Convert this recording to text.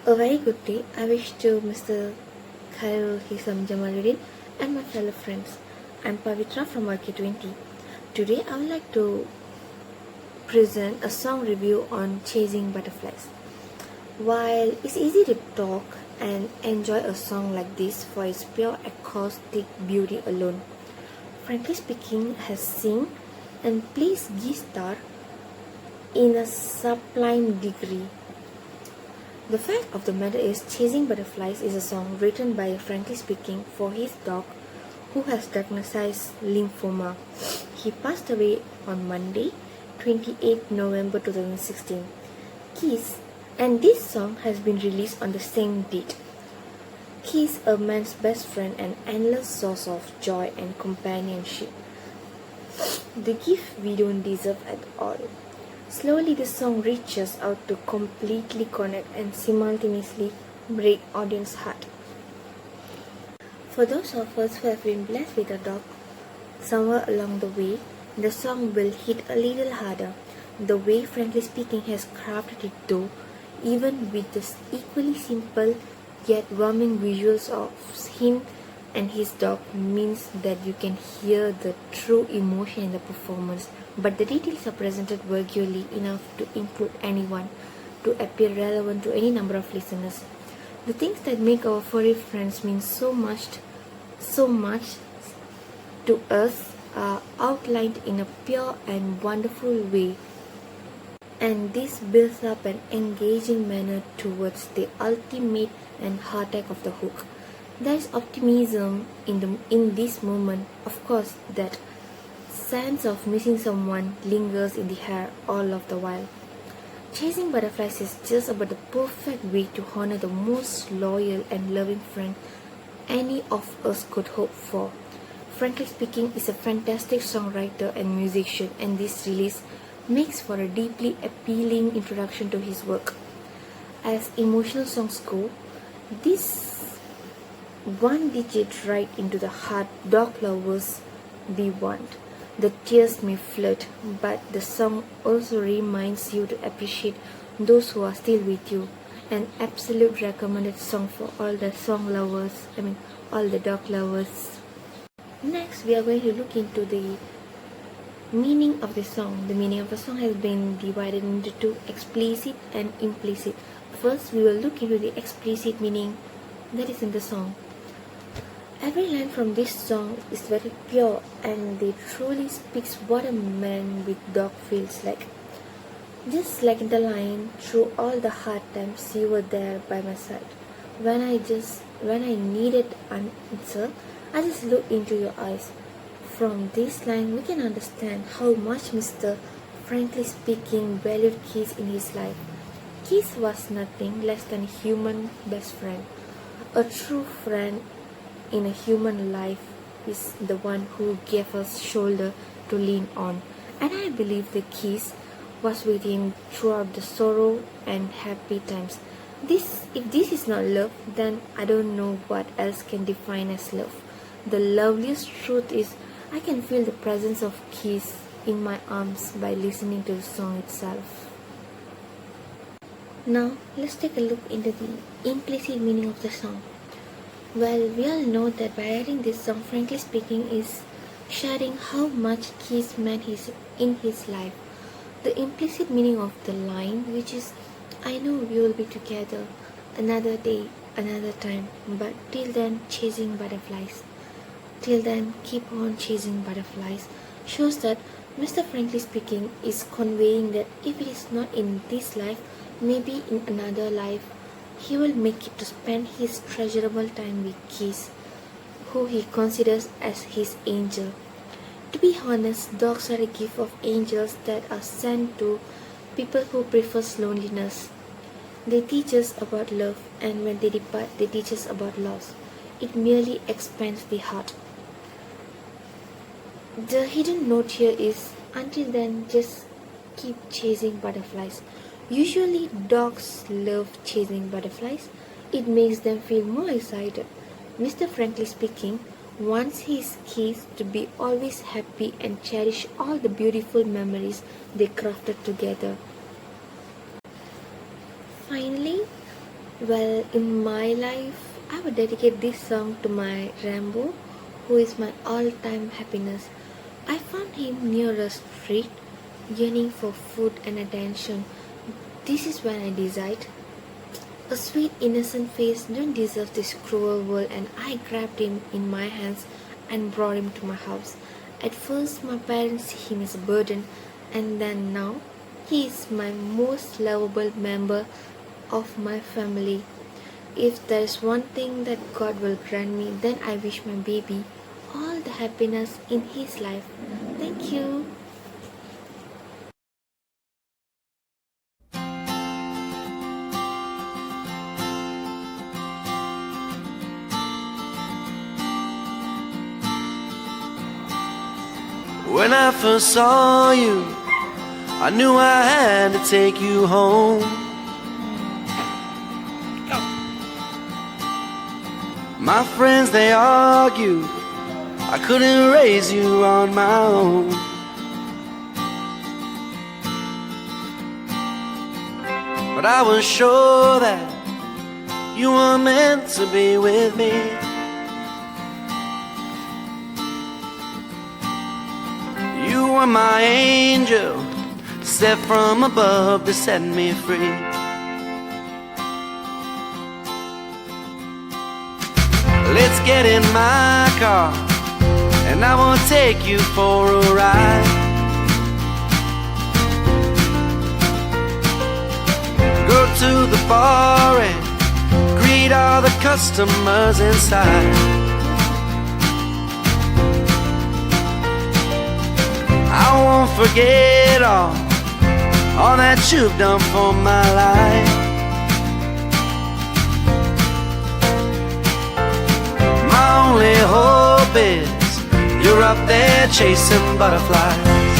A very good day. I wish to Mr. Khairul Hisam Jamaluddin and my fellow friends. I'm Pavitra from RK20. Today I would like to present a song review on Chasing Butterflies. While it's easy to talk and enjoy a song like this for its pure acoustic beauty alone, frankly speaking, has sing and plays guitar in a sublime degree. The fact of the matter is, Chasing Butterflies is a song written by Frankly Speaking for his dog who has diagnosed lymphoma. He passed away on Monday, 28 November 2016. Keys, and this song has been released on the same date. Keys, a man's best friend and endless source of joy and companionship. The gift we don't deserve at all. Slowly the song reaches out to completely connect and simultaneously break audience heart. For those of us who have been blessed with a dog, somewhere along the way, the song will hit a little harder. The way Frankly Speaking has crafted it though, even with the equally simple yet warming visuals of him and his dog, means that you can hear the true emotion in the performance, but the details are presented vulgarly enough to include anyone, to appear relevant to any number of listeners. The things that make our furry friends mean so much to us are outlined in a pure and wonderful way, and this builds up an engaging manner towards the ultimate and heartache of the hook. There is optimism in this moment. Of course, that sense of missing someone lingers in the air all of the while. Chasing Butterflies is just about the perfect way to honor the most loyal and loving friend any of us could hope for. Frankly Speaking is a fantastic songwriter and musician, and this release makes for a deeply appealing introduction to his work. As emotional songs go, this one digit right into the heart dog lovers we want. The tears may flood, but the song also reminds you to appreciate those who are still with you. An absolute recommended song for all the all the dog lovers. Next, we are going to look into the meaning of the song. The meaning of the song has been divided into two, explicit and implicit. First, we will look into the explicit meaning that is in the song. Every line from this song is very pure, and it truly speaks what a man with dog feels like. Just like in the line, through all the hard times you were there by my side. When I needed an answer, I just looked into your eyes. From this line, we can understand how much Mr. Frankly Speaking valued Keys in his life. Keys was nothing less than a human best friend. A true friend in a human life is the one who gave us shoulder to lean on, and I believe the Keys was with him throughout the sorrow and happy times. If this is not love, then I don't know what else can define as love. The loveliest truth is I can feel the presence of Keys in my arms by listening to the song itself. Now let's take a look into the implicit meaning of the song. Well, we all know that by writing this song, Frankly Speaking is sharing how much Keys meant in his life. The implicit meaning of the line, which is, I know we will be together another day, another time, but till then, chasing butterflies. Till then, keep on chasing butterflies, shows that Mr. Frankly Speaking is conveying that if it is not in this life, maybe in another life, he will make it to spend his treasurable time with Keys, who he considers as his angel. To be honest, dogs are a gift of angels that are sent to people who prefer loneliness. They teach us about love, and when they depart, they teach us about loss. It merely expands the heart. The hidden note here is, until then, just keep chasing butterflies. Usually dogs love chasing butterflies. It makes them feel more excited. Mr. Frankly Speaking wants his Keys to be always happy and cherish all the beautiful memories they crafted together. Finally, Well, in my life, I would dedicate this song to my Rambo, who is my all-time happiness. I found him near a street, yearning for food and attention. This is when I decide, a sweet innocent face don't deserve this cruel world, and I grabbed him in my hands and brought him to my house. At first my parents see him as a burden, and then now he is my most lovable member of my family. If there's one thing that God will grant me, then I wish my baby all the happiness in his life. Thank you. When I first saw you, I knew I had to take you home. My friends, they argued I couldn't raise you on my own. But I was sure that you were meant to be with me. You were my angel, set from above to set me free. Let's get in my car, and I will take you for a ride. Go to the bar and greet all the customers inside. I won't forget all that you've done for my life. My only hope is you're up there chasing butterflies.